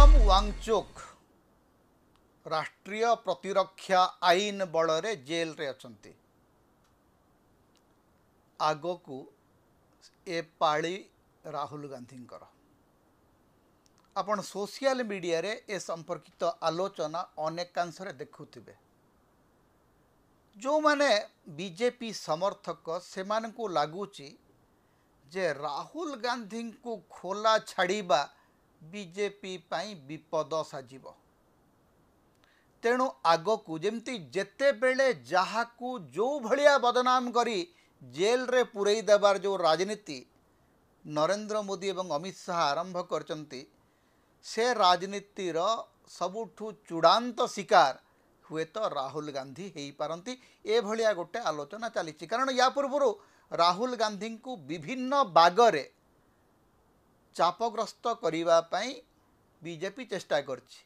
ओसाम वांगचुक राष्ट्रीय प्रतिरक्षा आईन बल जेल रे अछंती। आगो को ए पाली राहुल गांधी आपण सोशल मीडिया रे ए संपर्कित आलोचना अनेकांश देखुथिबे। जो माने बीजेपी समर्थक से मानकु लागुची जे राहुल गांधी को खोला छाड़िबा बीजेपी पाई विपद साजिब। तेणु आगकू जेमती जेते बेले जहाकू जो भलिया बदनाम करी जेल रे पुरई देबार जो राजनीति नरेंद्र मोदी एवं अमित शाह आरंभ करचंती से राजनीतिर सबुठु चूड़ांत शिकार हुए तो राहुल गांधी हो पारती। ए भलिया गोटे आलोचना चली। कारण या पूर्व राहुल गांधी को विभिन्न बागरे चापग्रस्त करने बीजेपी चेष्टा करछि।